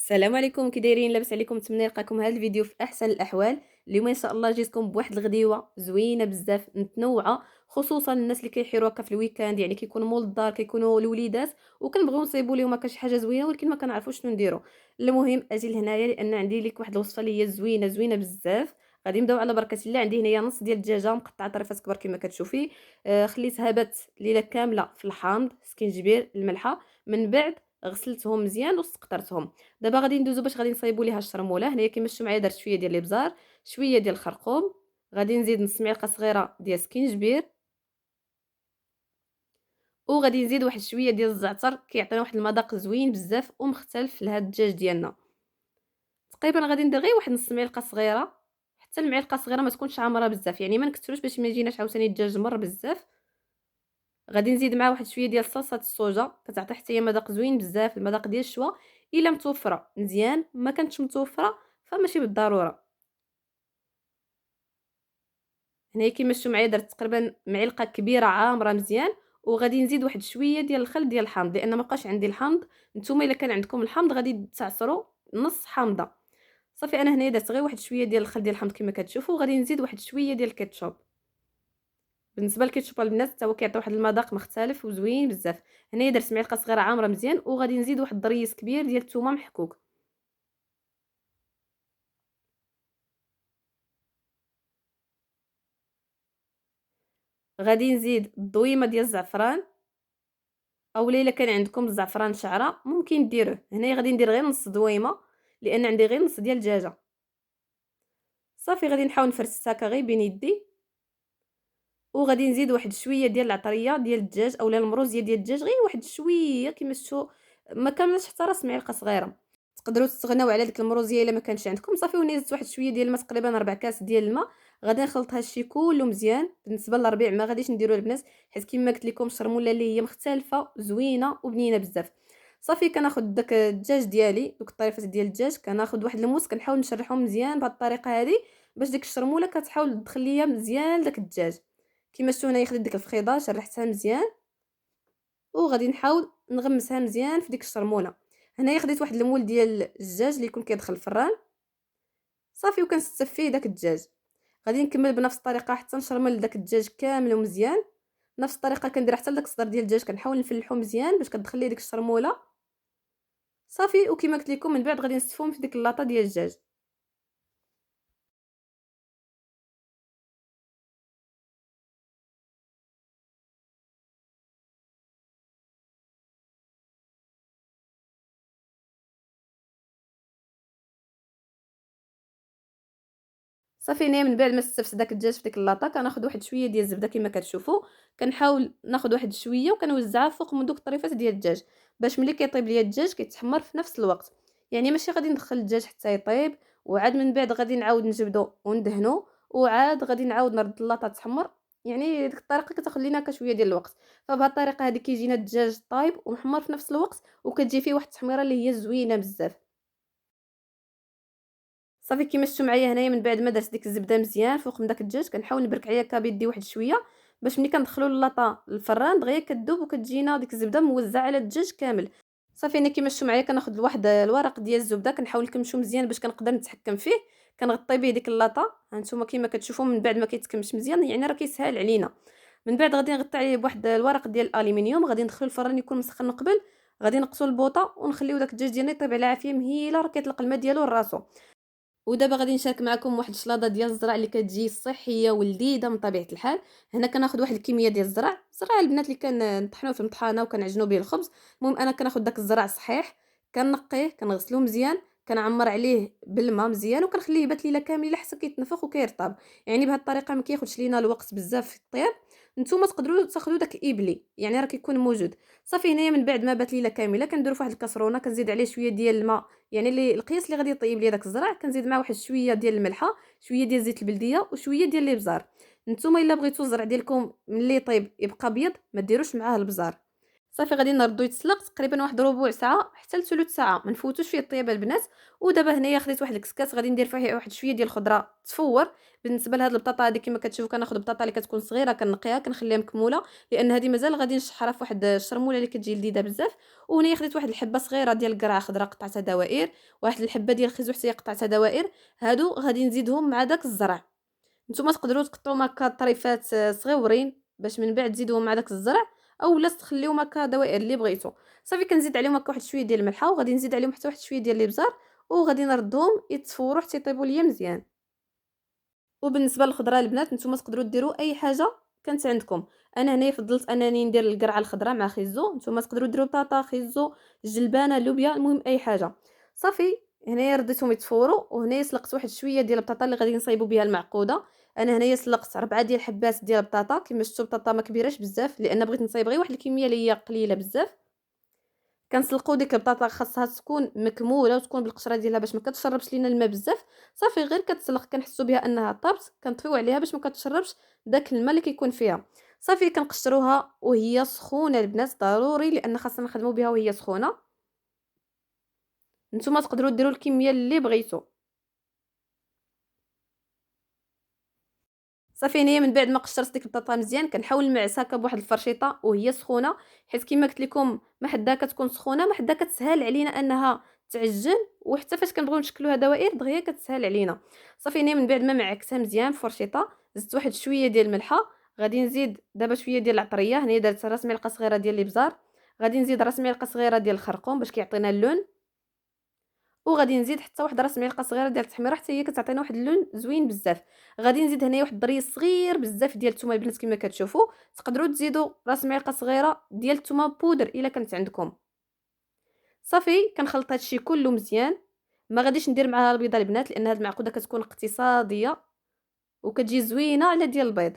السلام عليكم، كي دايرين؟ لاباس عليكم؟ نتمنى يلقاكم هذا الفيديو في احسن الاحوال. اليوم ان شاء الله جيتكم بواحد الغديوه زوينه بزاف متنوعه، خصوصا الناس اللي كيحيروا هكا في الويكاند، يعني كيكونوا مول الدار، كيكونوا الوليدات وكنبغيو نصيبوا لهم هكا شي حاجه زوينه، ولكن ما كنعرفوش شنو نديروا. المهم اجي لهنايا لان عندي لك واحد الوصفه اللي هي زوينه زوينه بزاف. غادي نبداو على بركه الله. عندي هنايا نص ديال الدجاجه مقطعه طريفات كبار كما كتشوفي. خليتها بات ليله كامله في الحامض، سكينجبير، الملحه. من بعد غسلتهم مزيان وسقطرتهم. دابا غادي ندوزو باش غادي نصايبوا ليها الشرموله. هنايا كما شفتوا معايا درت شويه ديال الابزار، شويه ديال الخرقوم. غادي نزيد نص معلقه صغيره ديال سكينجبير، وغادي نزيد واحد شويه ديال الزعتر كيعطينا واحد المذاق زوين بزاف ومختلف لهاد الدجاج ديالنا. تقريبا غادي ندير غير واحد نص معلقه صغيره، حتى المعلقه صغيره ما تكونش عامره بزاف، يعني ما نكثروش باش ما يجيناش عاوتاني الدجاج مر بزاف. غادي نزيد معاه واحد شويه ديال صلصه الصوجا، كتعطي حتى هي مذاق زوين بزاف، المذاق ديال الشوا. الا متوفره مزيان، ما كانتش متوفره فماشي بالضروره. هنايا كيما شفتوا معايا درت تقريبا معلقه كبيره عامره مزيان. وغادي نزيد واحد شويه ديال الخل ديال الحامض، لان ما بقاش عندي الحامض. نتوما الا كان عندكم الحامض غادي تعصروا نص حامضه. صافي انا هنايا درت غير واحد شويه ديال الخل ديال الحامض كما كتشوفوا. غادي نزيد واحد شويه ديال الكاتشوب. بالنسبه للكاتشوب البنات حتى هو كيعطي واحد المذاق مختلف وزوين بزاف. هنايا درت معلقه صغيره عامره مزيان، وغادي نزيد واحد الضريس كبير ديال الثومه محكوك. غادي نزيد الضويمه ديال الزعفران، اولا الا كان عندكم الزعفران شعره ممكن ديروه. هنايا غادي ندير غير نص دويمه لان عندي غير نص ديال الدجاجه. صافي غادي نحاول نفرس هكا غير بين يدي. وغادي نزيد واحد شويه ديال العطريه ديال الدجاج اولا المروزيه ديال الدجاج، غير واحد شويه كما شفتوا، ما كاملاش حتى راس معلقه صغيره. تقدروا تستغناو على ديك المروزيه الا ما كانش عندكم. صافي ونزيد واحد شويه ديال الماء، تقريبا 4 كاس ديال الماء. غادي نخلط هادشي كله مزيان. بالنسبه للربيع ما غاديش نديرو البنات، حيت كما قلت لكم الشرموله اللي هي مختلفه زوينه وبنينه بزاف. صافي كناخذ داك الدجاج ديالي، دوك الطريفات ديال الدجاج، كناخذ واحد الموس كنحاول نشرحهم مزيان بهذه الطريقه هذه، باش ديك الشرموله كتحاول تدخل ليا مزيان لداك الدجاج. كيما شفتوا هنايا خديت ديك الفخيضه شرحتها مزيان، وغادي نحاول نغمسها مزيان في ديك الشرموله. هنايا خديت واحد المول ديال الدجاج اللي يكون كيدخل الفران. صافي وكنستف فيه داك الدجاج. غادي نكمل بنفس الطريقه حتى نشرمل داك الدجاج كامل ومزيان. نفس الطريقه كندير حتى لداك الصدر ديال الدجاج، كنحاول نفلحو مزيان باش كتدخل ليه ديك الشرموله. صافي وكما قلت لكم من بعد غادي نستفهم في ديك اللاطه ديال الدجاج. صافي هنايا من بعد ما استفت داك الدجاج في ديك اللاطه، كناخذ واحد شويه ديال الزبده كما كتشوفوا. كنحاول ناخذ واحد شويه وكنوزعها فوق من دوك الطريفات ديال الدجاج، باش ملي كيطيب ليا الدجاج كيتحمر في نفس الوقت. يعني ماشي غادي ندخل الدجاج حتى يطيب وعاد من بعد غادي نعاود نجبدو وندهنو وعاد غادي نعاود نرد اللاطه تحمر. يعني ديك الطريقه كتاخذ لينا شويه ديال الوقت. فبهذه الطريقه هذه كيجينا الدجاج طايب ومحمر في نفس الوقت، وكتجي فيه واحد التحميره اللي هي زوينه بزاف. صافي كيما شفتوا معايا هنايا من بعد ما درت ديك الزبده مزيان فوق من داك الدجاج، كنحاول نبرك عليها هكا بيدي واحد شويه، باش ملي كندخلوا اللاطه للفران دغيا كتذوب وكتجينا ديك الزبده موزعه على الدجاج كامل. صافي انا كيما شفتوا معايا كناخذ واحد الورق ديال الزبده، كنحاول نكمشو مزيان باش كنقدر نتحكم فيه. كنغطي به ديك اللاطه، ها نتوما كيما كتشوفوا من بعد ما كيتكمش مزيان يعني راه كيسهل علينا. من بعد غادي نغطي عليه بواحد الورق ديال الالومنيوم، غادي ندخلو الفران يكون مسخن قبل. غادي نقصو البوطه ونخليو داك الدجاج ديالنا يطيب على عافيه مهيله، راه كيطلق الماء ديالو لراسو. ودابا غادي نشارك معكم واحد الشلاضه ديال الزرع اللي كتجي صحيه ولذيذه من طبيعه الحال. هنا كناخذ واحد الكميه ديال الزرع البنات اللي كنطحنوه في المطحنه وكنعجنوا به الخبز. المهم انا كناخذ داك الزرع صحيح، كنقيه كنغسلوه مزيان، كنعمر عليه بالماء مزيان وكنخليه يبات ليله كامله حتى كيتنفخ وكيرطب. يعني بهذه الطريقه ما كياخذش لينا الوقت بزاف في الطياب. نتوما تقدروا تاخذوا داك ايبلي يعني راه كيكون موجود. صافي هنايا من بعد ما بات ليله كامله كنديروا في واحد الكاسرونه، كنزيد عليه شويه ديال الماء، يعني اللي القياس اللي غادي يطيب ليا داك الزرع. كنزيد معاه واحد شويه ديال الملحه، شويه ديال زيت البلديه وشويه ديال الابزار. نتوما الا بغيتو الزرع ديالكم ملي يطيب يبقى ابيض ما ديروش معاه البزار. صافي غادي نردو يتسلق تقريبا واحد ربع ساعه حتى لثلث ساعه، ما نفوتوش فيه الطياب البنات. ودابا هنايا خديت واحد الكسكاس غادي ندير فيه واحد شويه ديال الخضره تفور. بالنسبه لهاد البطاطا هذه كما كتشوفوا كناخذ البطاطا اللي كتكون صغيره كنقيها كنخليها مكموله، لان هذه مازال غادي نشحرها في واحد الشرموله اللي كتجي لذيذه بزاف. وهنايا خديت واحد الحبه صغيره ديال القرعه خضراء قطعتها دوائر، واحد الحبه ديال الخيزو حتى هي قطعتها دوائر. هادو غادي نزيدهم مع داك الزرع. نتوما تقدروا تقطعوهم هكا طريفات صغيورين باش من بعد تزيدوهم مع داك الزرع، اولا تخليوهم هكا دوائر اللي بغيتو. صافي كنزيد عليهم هكا واحد شويه ديال الملحه، وغادي نزيد عليهم حتى واحد شويه ديال الابزار، وغادي نردهم يتفوروا حتى يطيبوا ليا مزيان. وبالنسبه للخضره البنات نتوما تقدروا ديروا اي حاجه كانت عندكم. انا هنايا فضلت انني ندير القرعه الخضراء مع خيزو، نتوما تقدروا ديروا بطاطا، خيزو، جلبانه، لوبيا، المهم اي حاجه. صافي هنايا رديتهم يتفوروا، وهنايا سلقت واحد شويه ديال البطاطا اللي غادي نصايبوا بها المعقوده. انا هنايا سلقت 4 ديال الحبات ديال البطاطا، كما شفتوا البطاطا ما كبيراش بزاف لان بغيت نصايب غير واحد الكميه اللي هي قليله بزاف. كنسلقوا ديك البطاطا خاصها تكون مكموله وتكون بالقشره ديالها باش ما كتشربش لينا الماء بزاف. صافي غير كتسلق كنحسوا بها انها طابت كنطفيو عليها باش ما كتشربش داك الماء اللي كيكون فيها. صافي كنقشروها وهي سخونه البنات ضروري لان خاصنا نخدموا بها وهي سخونه. نتوما تقدروا ديروا الكميه اللي بغيتو. صافي هنايا من بعد ما قشرت ديك البطاطا مزيان كنحاول نمعسها هكا بواحد الفرشيطه وهي سخونه، حيت كما قلت لكم ما حدا كتكون سخونه ما حدا كتسهل علينا انها تعجن، وحتى فاش كنبغيو نشكلوها دوائر دغيا كتسهل علينا. صافي هنايا من بعد ما معكتها مزيان بفرشيطه زدت واحد شويه ديال الملحه. غادي نزيد دابا شويه ديال العطريه، هنايا درت راس معلقه صغيره ديال الابزار. غادي نزيد راس معلقه صغيره ديال الخرقوم باش كيعطينا اللون. وغادي نزيد حتى واحد راس معلقه صغيره ديال التحميره حتى هي كتعطينا واحد اللون زوين بزاف. غادي نزيد هنايا واحد الضريس صغير بزاف ديال الثومه البنات كما كتشوفوا. تقدروا تزيدوا راس معلقه صغيره ديال الثومه بودر الا كانت عندكم. صافي كنخلط هادشي كله مزيان. ما غاديش ندير معاها البيضه البنات لان هاد المعقوده كتكون اقتصاديه وكتجي زوينه على ديال البيض.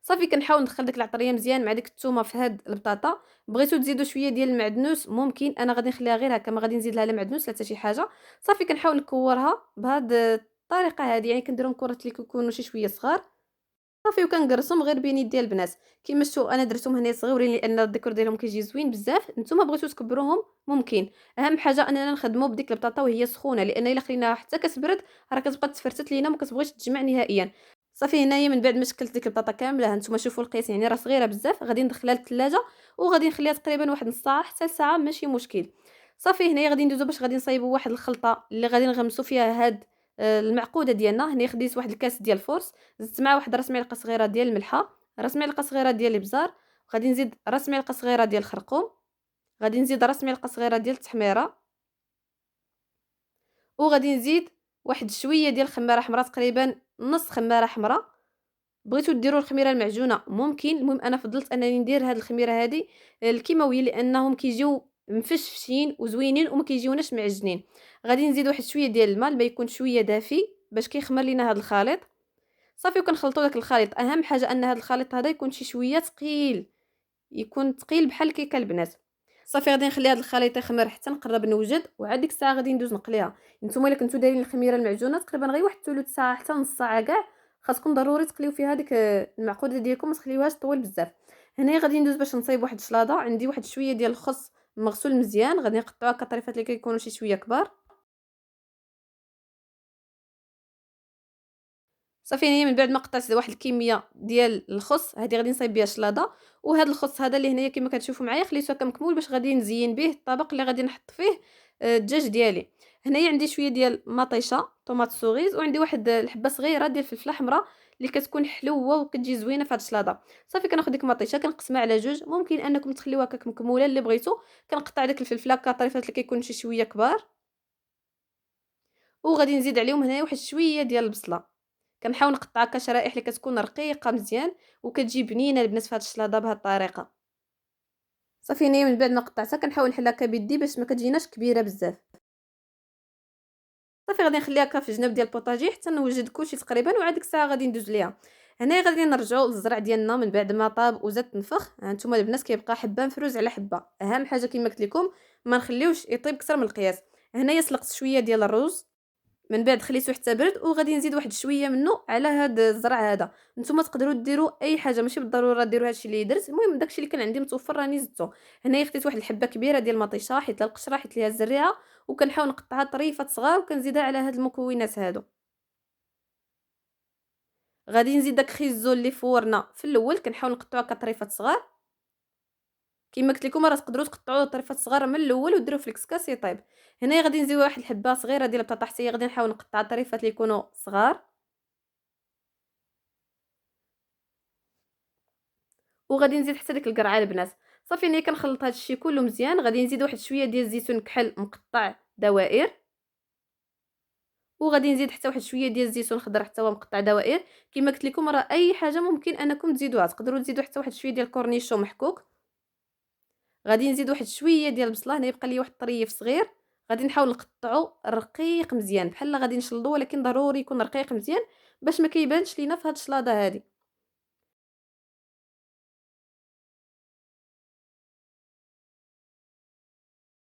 صافي كنحاول ندخل ديك العطريه مزيان مع ديك الثومه في هاد البطاطا. بغيتو تزيدوا شويه ديال المعدنوس ممكن، انا غادي نخليها غير هكا ما غادي نزيد لها لا معدنوس لا حتى شي حاجه. صافي كنحاول نكورها بهاد الطريقه هذه، يعني كنديرهم كرات اللي كيكونوا شي شويه صغار. صافي وكنقرصهم غير بين يدي البنات. كيما شفتوا انا درتهم هنا صغيورين لان الديكور ديالهم كيجي زوين بزاف. نتوما بغيتو تكبروهم ممكن، اهم حاجه اننا نخدموا بديك البطاطا وهي سخونه لان الا خليناها حتى كتبرد راه كتبقى تفرتت لينا وما كتبغيش تجمع نهائيا. صافي هنايا من بعد ما شكلت ديك البطاطا كامله هانتوما شوفوا القياس يعني راه صغيره بزاف، غادي ندخلها للثلاجه وغادي نخليها تقريبا واحد نص ساعه حتى ساعه ماشي مشكل. صافي هنايا غادي ندوزو باش غادي نصايبوا واحد الخلطه اللي غادي نغمسوا فيها هاد المعقوده ديالنا. هنا خديت واحد الكاس ديال الفورس، زدت معاه واحد راس معلقه صغيره ديال الملحه، راس معلقه صغيره ديال الابزار، غادي نزيد راس معلقه صغيره ديال الخرقوم، غادي نزيد راس معلقه صغيره ديال التحميره، وغادي نزيد واحد شويه ديال الخماره حمراء تقريبا نص خماره حمراء. بغيتو ديروا الخميره المعجونه ممكن، المهم انا فضلت انني ندير هاد الخميره هذه الكيماويه لانهم كيجيو مفشفشين وزوينين وما كيجيوناش معجنين. غادي نزيد واحد شويه ديال الماء يكون شويه دافي باش كيخمر لينا هاد الخليط. صافي وكنخلطوا داك الخليط، اهم حاجه ان هاد الخليط هذا يكون شي شويه ثقيل، يكون ثقيل بحال الكيكه البنات. صافي غادي نخلي هاد الخليط يخمر حتى نقرب نوجد، وعاد ديك الساعه غادي ندوز نقليها. نتوما الا كنتو دايرين الخميره المعجونه تقريبا غير واحد ثلث ساعه حتى نص ساعه كاع، خاصكم ضروري تقليو فيها ديك المعقوده ديالكم ما تخليوهاش طويل بزاف. هنايا غادي ندوز باش نصايب واحد الشلاضه. عندي واحد شويه ديال الخس مغسول مزيان، غادي نقطعوها كطريفات اللي كيكونوا شي شويه كبار. صافي هنايا من بعد ما قطعت واحد الكميه ديال الخس هذه غادي نصايب بها الشلاضه. وهذا الخس هذا اللي هنايا كما كتشوفوا معايا خليته هكا مكمول باش غادي نزين به الطبق اللي غادي نحط فيه الدجاج ديالي. هنايا عندي شويه ديال مطيشه طوماط سوغيز، وعندي واحد الحبه صغيره ديال الفلفله حمراء اللي كتكون حلوه وكتجي زوينه في هذه الشلاضه. صافي كناخذ ديك المطيشه كنقسمها على جوج، ممكن انكم تخليوها هكاك مكموله اللي بغيتو. كنقطع داك الفلفله كطريفات اللي كيكونوا شي شويه كبار، وغادي نزيد عليهم هنايا واحد شويه ديال البصله. كنحاول نقطعها كشرائح اللي كتكون رقيقه مزيان وكتجي بنينه البنات في هذه الشلاضه بهذه الطريقه. صافي هنايا من بعد ما قطعتها كنحاول نحلها هكا بيدي باش ما كتجيناش كبيره بزاف. صافي غادي نخليها هكا في جنب ديال البوطاجي حتى نوجد كلشي تقريبا، وعاد ديك الساعه غادي ندوز ليها. هنايا غادي نرجعوا للزرع ديالنا من بعد ما طاب وزاد تنفخ. هانتوما البنات كيبقى حبه مفروز على حبه، اهم حاجه كما قلت لكم ما نخليوش يطيب اكثر من القياس. هنايا سلقت شويه ديال الرز، من بعد خليته حتى برد وغادي نزيد واحد شويه منه على هاد الزرع هذا. نتوما تقدروا ديروا اي حاجه، ماشي بالضروره ديروا هادشي اللي درت. المهم داكشي اللي كان عندي متوفر راني زدته. هنايا خديت واحد الحبه كبيره ديال المطيشه، حيت لها القشره، حيت ليها الزريعه، وكنحاول نقطعها طريفات صغار وكنزيدها على هاد المكونات هادو. غادي نزيد داك خيزو اللي فورنا في الاول كنحاول نقطعوها كطريفات صغار. كيما قلت لكم راه تقدروا تقطعوه طريفات صغار من الاول وديروه في الكسكاس يطيب. هنايا غادي نزيد واحد الحبه صغيره ديال البطاطا، حتى هي غادي نحاول نقطعها طريفات اللي يكونوا صغار. وغادي نزيد حتى ديك القرعه البنات. صافي انا كنخلط هذا الشيء كله مزيان. غادي نزيد واحد شويه ديال الزيتون كحل مقطع دوائر، وغادي نزيد حتى واحد شويه ديال الزيتون خضر حتى هو مقطع دوائر. كما قلت لكم راه اي حاجه ممكن انكم تزيدوها، تقدروا تزيدوا حتى واحد شويه ديال الكورنيشو محكوك. غادي نزيد واحد شويه ديال البصله، هنا يبقى لي واحد الطريف صغير. غادي نحاول نقطعو رقيق مزيان، بحال غادي نشلضو ولكن ضروري يكون رقيق مزيان باش ما كيبانش لينا في هاد الشلاضه هادي.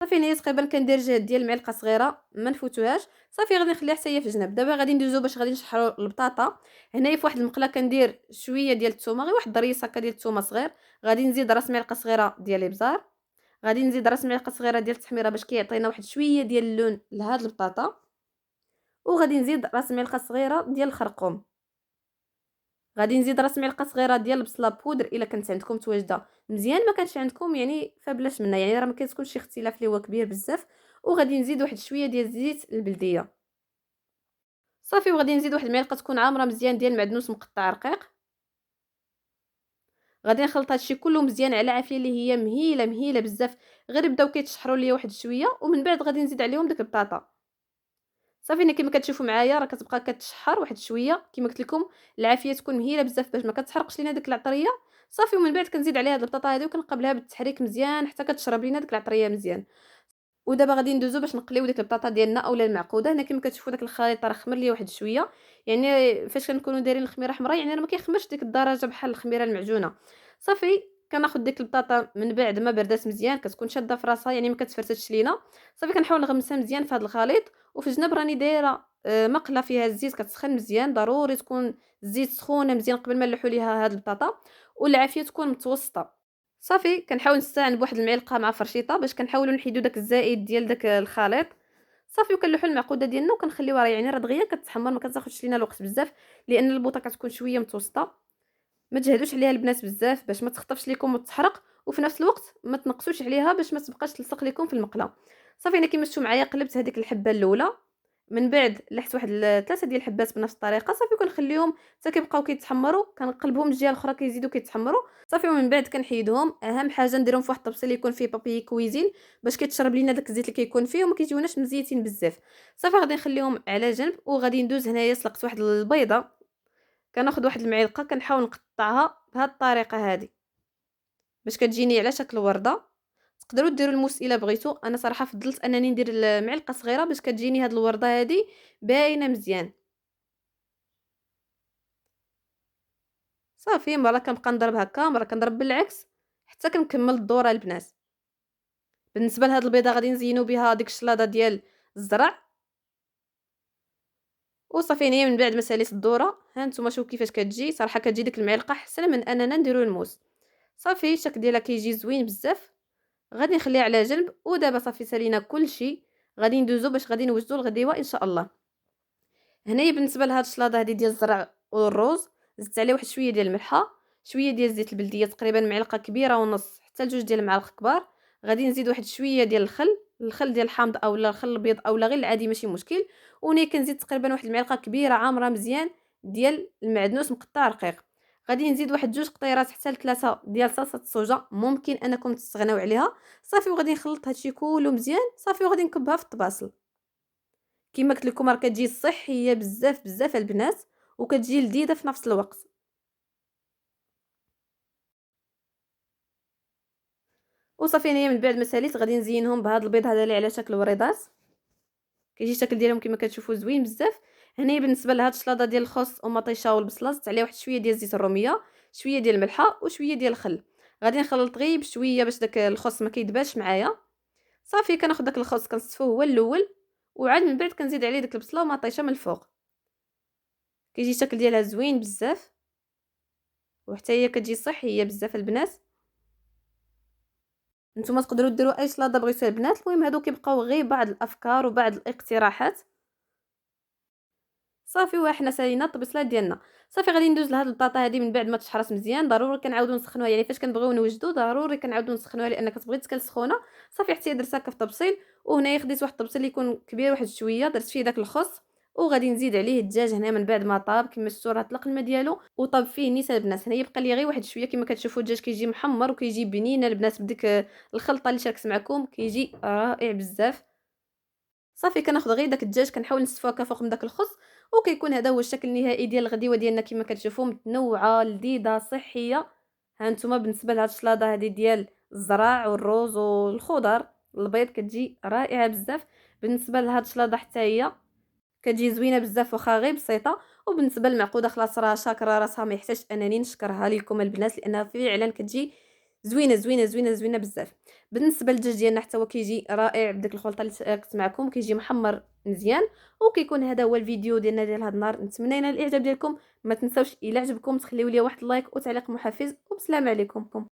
صافي هنايا تقريبا كندير جهد ديال المعلقه صغيره ما نفوتوهاش. صافي غادي نخليها حتى هي في جنب. دابا غادي ندوزو باش غادي نشحروا البطاطا. هنايا في واحد المقله كندير شويه ديال الثومه، غير واحد ضريس هكا ديال الثومه صغير. غادي نزيد راس معلقه صغيره ديال الابزار. غادي نزيد راس معلقه صغيره ديال التحميره باش كيعطينا واحد شويه ديال اللون لهاد البطاطا. وغادي نزيد راس معلقه صغيره ديال الخرقوم. غادي نزيد راس معلقه صغيره ديال البصله بودر الا كانت عندكم متواجده مزيان، ما كانش عندكم يعني فبلاش منها، يعني راه ما كتكونش شي اختلاف اللي هو كبير بزاف. وغادي نزيد واحد شويه ديال الزيت البلديه. صافي وغادي نزيد واحد المعلقه تكون عامره مزيان ديال المعدنوس مقطع رقيق. غادي نخلط هادشي كله مزيان على عافيه اللي هي مهيله مهيله بزاف. غير بداو كيتشحروا ليا واحد شويه ومن بعد غادي نزيد عليهم ديك البطاطا. صافي هنا كما كتشوفوا معايا راه كتبقى كتشحر واحد شويه. كما قلت لكم العافيه تكون مهيله بزاف باش ما كتحرقش لينا ديك العطريه. صافي ومن بعد كنزيد عليها هاد البطاطا هذه وكنقلبها بالتحريك مزيان حتى كتشرب لينا ديك العطريه مزيان. ودابا غادي ندوزو باش نقليو ديك البطاطا ديالنا اولا المعقوده. هنا كما كتشوفوا داك الخليط راه خمر ليا واحد شويه، يعني فاش كنكونوا دايرين الخميره حمراء يعني راه ما كيخمرش ديك الدرجه بحال الخميره المعجونه. صافي كناخذ ديك البطاطا من بعد ما بردات مزيان، كتكون شاده في راسها يعني ما كتفرتش لينا. صافي كنحاول نغمسها مزيان في هذا الخليط. وفي الجناب راني دايره مقله فيها الزيت كتسخن مزيان. ضروري تكون الزيت سخونه مزيان قبل ما نلوحوا ليها هاد البطاطا، والعافيه تكون متوسطه. صافي كنحاول نستعن بواحد المعلقه مع فرشيطه باش كنحاولوا نحيدوا داك الزائد ديال داك الخليط. صافي وكنلوحوا المعقوده ديالنا وكنخليوها يعني راه دغيا كتحمر، ما كتاخذش لينا الوقت بزاف لان البوطه كتكون شويه متوسطه. ما تجهدوش عليها البنات بزاف باش ما تخطفش لكم وتحرق، وفي نفس الوقت ما تنقصوش عليها باش ما تبقاش تلصق لكم في المقله. صافي انا كيما شفتوا معايا قلبت هذيك الحبه الاولى، من بعد لحت واحد 3 ديال الحبات بنفس الطريقه. صافي كنخليهم حتى كيبقاو كيتحمروا، كنقلبهم الجهه الاخرى كيزيدوا كيتحمروا. صافي ومن بعد كنحيدهم. اهم حاجه نديرهم في واحد الطبسيل اللي يكون فيه بابي كويزين باش كيتشرب لينا داك الزيت اللي كيكون فيه وما كيجيوناش مزيتين بزاف. صافي غادي نخليهم على جنب وغادي ندوز هنايا سلقت واحد البيضه. كناخذ واحد المعلقه كنحاول نقطعها بهذه الطريقه هذه باش كتجيني على شكل ورده. تقدروا ديروا الموس الا بغيتوا، انا صراحه فضلت انني ندير المعلقه صغيره باش كتجيني هاد الورده هذه باينه مزيان. صافي مره كنبقى نضرب هكا، مره كنضرب بالعكس حتى كنكمل الدوره البنات. بالنسبه لهاد البيضه غادي نزينو بها ديك الشلاضه ديال الزرع. وصافي هنايا من بعد ما ساليت الدوره ها نتوما شوفوا كيفاش كتجي. صراحه كتجي ديك المعلقه احسن من اننا نديرو الموس. صافي الشكل ديالها كيجي زوين بزاف. غادي نخليها على جنب. ودابا صافي سالينا كلشي، غادي ندوزو باش غادي نوجدو الغديوه ان شاء الله. هنايا بالنسبه لهاد الشلاضه هذه ديال الزرع والروز زدت عليه واحد شويه ديال الملحه، شويه ديال الزيت البلديه تقريبا معلقه كبيره ونص حتى لجوج ديال المعالق كبار. غادي نزيد واحد شويه ديال الخل ديال الحامض اولا الخل الابيض اولا غير العادي ماشي مشكل. وني كنزيد تقريبا واحد المعلقه كبيره عامره مزيان ديال المعدنوس مقطع رقيق. غادي نزيد واحد جوج قطيرات حتى لثلاثه ديال صلصه الصوجا، ممكن انكم تستغناو عليها. صافي وغادي نخلط هادشي كله مزيان. صافي وغادي نكبها في الطباصل. كما قلت لكم راه كتجي صحيه بزاف بزاف البنات وكتجي لذيذه في نفس الوقت. وصافي انايا من بعد ما ساليت غادي نزينهم بهذا البيض هذا اللي على شكل وريضات. كيجي الشكل ديالهم كما كتشوفوا زوين بزاف. هنايا بالنسبه لهاد الشلاضه ديال الخس ومطيشه والبصله زدت عليها واحد شويه ديال زيت الروميه، شويه ديال الملحه وشويه ديال الخل. غادي نخلط غير بشويه باش داك الخس ما كيدباش معايا. صافي كناخذ داك الخس كنصفوه هو الاول وعاد من بعد كنزيد عليه ديك البصله ومطيشه من الفوق. كيجي الشكل ديالها زوين بزاف، وحتى هي كتجي صحيه بزاف البنات. نتوما تقدروا ديروا اي سلاطه بغيتوها البنات. المهم هادو كيبقاو غير بعض الافكار وبعض الاقتراحات. صافي وحنا سالينا الطبيصله ديالنا. صافي غادي ندوز لهاد البطاطا هادي من بعد ما تشحرات مزيان. ضروري كنعاودو نسخنوها، يعني فاش كنبغيو نوجدو ضروري كنعاودو نسخنوها لان كتبغي تكل سخونه. صافي حتى هي درتها هكا في طبسيل. وهنايا خديت واحد الطبسيل اللي يكون كبير واحد شويه، درت فيه داك الخس. وغادي نزيد عليه الدجاج هنا من بعد ما طاب كما شفتوا راه طلق الماء ديالو وطاب فيه نيسان البنات. هنايا بقى لي غير واحد شويه كما كتشوفوا الدجاج كيجي محمر وكيجي بنين البنات بديك الخلطه اللي شاركت معكم كيجي رائع بزاف. صافي كناخذ غير داك الدجاج كنحاول نستفو هكا فوق من داك الخس. وكيكون هذا هو الشكل النهائي ديال الغديوه ديالنا كما كتشوفوا متنوعه لذيذه صحيه. ها نتوما بالنسبه لهاد الشلاضه هذه ديال الزرع والروز والخضر البيض كتجي رائعه بزاف. بالنسبه لهاد الشلاضه حتى هي كتجي زوينه بزاف واخا غير بسيطه. وبالنسبه للمعقوده خلاص راه شاكره راسها ما يحتاجش انني نشكرها لكم البنات لانها فعلا كتجي زوينه زوينه زوينه زوينه بزاف. بالنسبه للدجاج ديالنا حتى هو كيجي رائع بديك الخلطه اللي شاركت معكم كيجي محمر مزيان. وكيكون هذا هو الفيديو ديالنا ديال هذا النهار. نتمنى ينال الاعجاب ديالكم. ما تنساوش الا عجبكم تخليو لي واحد اللايك وتعليق محفز وبسلام عليكم.